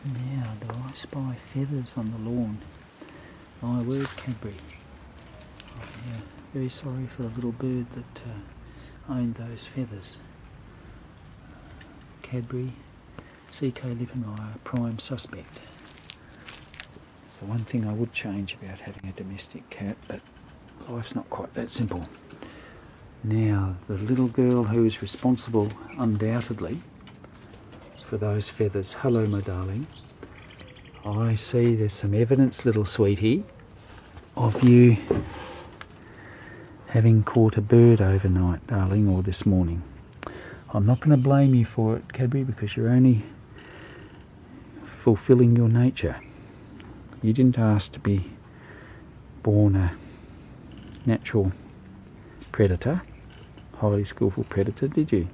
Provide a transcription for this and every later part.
Now, do I spy feathers on the lawn? My word, Cadbury. Oh, yeah, very sorry for the little bird that owned those feathers. Cadbury, C.K. Lippenmeyer, prime suspect. It's the one thing I would change about having a domestic cat, but life's not quite that simple. Now, the little girl who is responsible, undoubtedly, for those feathers. Hello, my darling. I see there's some evidence, little sweetie, of you having caught a bird overnight, darling, or this morning. I'm not going to blame you for it, Cadbury, because you're only fulfilling your nature. You didn't ask to be born a natural predator, highly skillful predator, did you?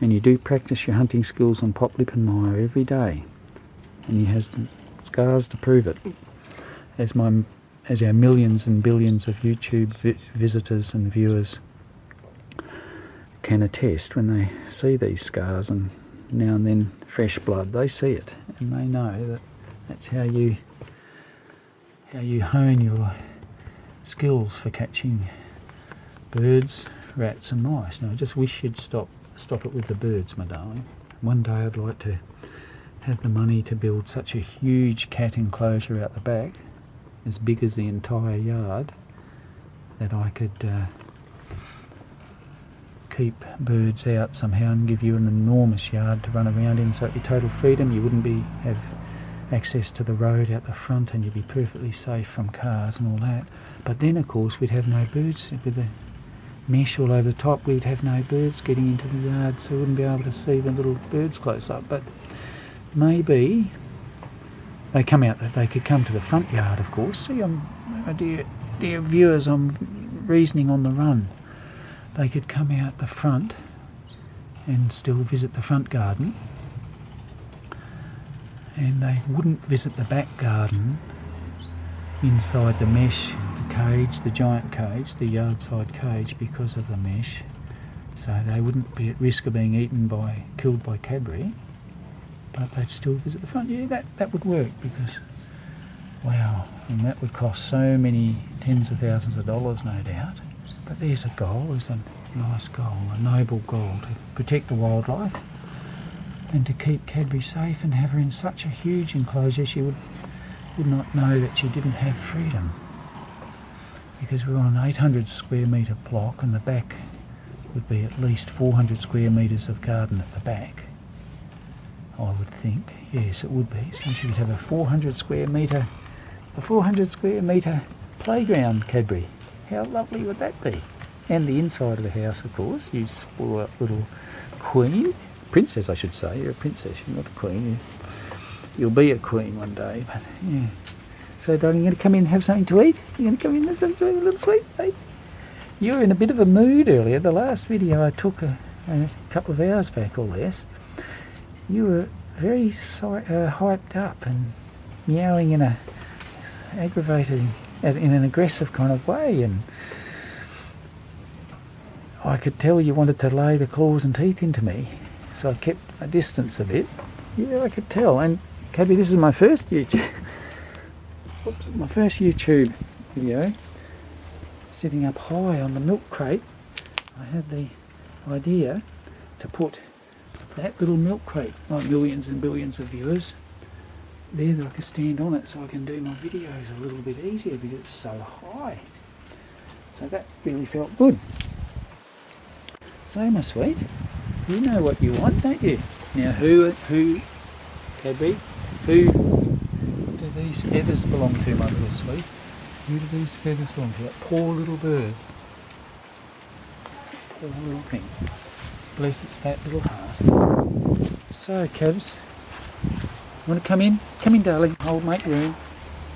And you do practice your hunting skills on Pop Lippenmeyer every day, and he has the scars to prove it, as our millions and billions of YouTube visitors and viewers can attest. When they see these scars and now and then fresh blood, they see it and they know that that's how you hone your skills for catching birds, rats and mice. Now I just wish you'd stop it with the birds, my darling. One day I'd like to have the money to build such a huge cat enclosure out the back, as big as the entire yard, that I could keep birds out somehow and give you an enormous yard to run around in, so it'd be total freedom. You wouldn't have access to the road out the front, and you'd be perfectly safe from cars and all that. But then of course we'd have no birds. With the mesh all over the top, we'd have no birds getting into the yard, so we wouldn't be able to see the little birds close up. But maybe they could come to the front yard, of course. See, dear viewers, I'm reasoning on the run. They could come out the front and still visit the front garden, and they wouldn't visit the back garden inside the mesh, the cage, the giant cage, the yard-side cage, because of the mesh. So they wouldn't be at risk of being killed by Cadbury, but they'd still visit the front. Yeah, that would work, because, wow, and that would cost so many tens of thousands of dollars, no doubt. But there's a goal, there's a nice goal, a noble goal, to protect the wildlife and to keep Cadbury safe and have her in such a huge enclosure she would not know that she didn't have freedom. Because we're on an 800 square metre block, and the back would be at least 400 square metres of garden at the back, I would think. Yes, it would be. So she would have a 400 square metre playground, Cadbury. How lovely would that be? And the inside of the house, of course. You spoiled little queen. Princess, I should say. You're a princess, you're not a queen. You'll be a queen one day, but yeah. So, darling, you're going to come in and have something to eat? You're going to come in and have something to eat, a little sweet, eh? You were in a bit of a mood earlier. The last video I took a couple of hours back or less, you were very hyped up and meowing in an aggressive kind of way, and I could tell you wanted to lay the claws and teeth into me, so I kept a distance a bit. Yeah, I could tell. And Cadbury, this is my first YouTube video, sitting up high on the milk crate. I had the idea to put that little milk crate, like millions and billions of viewers, there, that I could stand on it so I can do my videos a little bit easier because it's so high. So that really felt good. So, my sweet, you know what you want, don't you? Now, who, Cadbury, who do these feathers belong to, my little sweet? Who do these feathers belong to? That poor little bird. Poor little thing. Bless its fat little heart. So, Cabs, you want to come in? Come in, darling. I'll make room.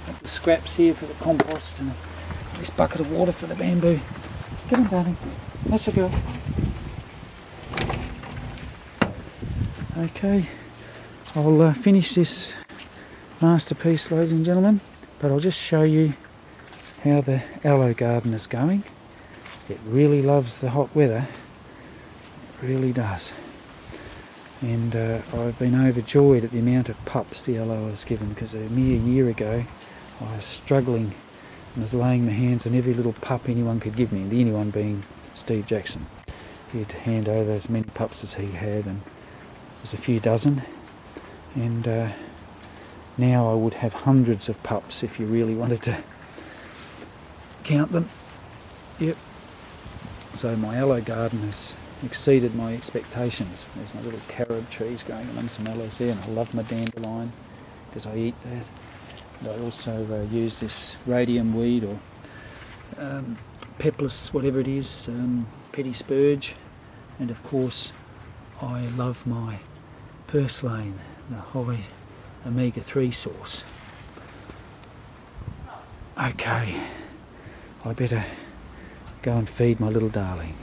Got the scraps here for the compost and this bucket of water for the bamboo. Get on, darling. That's a girl. Okay, I'll finish this masterpiece, ladies and gentlemen, but I'll just show you how the aloe garden is going. It really loves the hot weather. It really does. and I've been overjoyed at the amount of pups the yellow was given, because a mere year ago I was struggling and was laying my hands on every little pup anyone could give me, the anyone being Steve Jackson. He'd hand over as many pups as he had, and it was a few dozen, and now I would have hundreds of pups if you really wanted to count them. Yep. So my aloe garden has exceeded my expectations. There's my little carob trees growing among some aloes there, and I love my dandelion because I eat that. And I also use this radium weed, or peplus, whatever it is, petty spurge, and of course I love my purslane, the high omega-3 source. Okay, I better go and feed my little darling.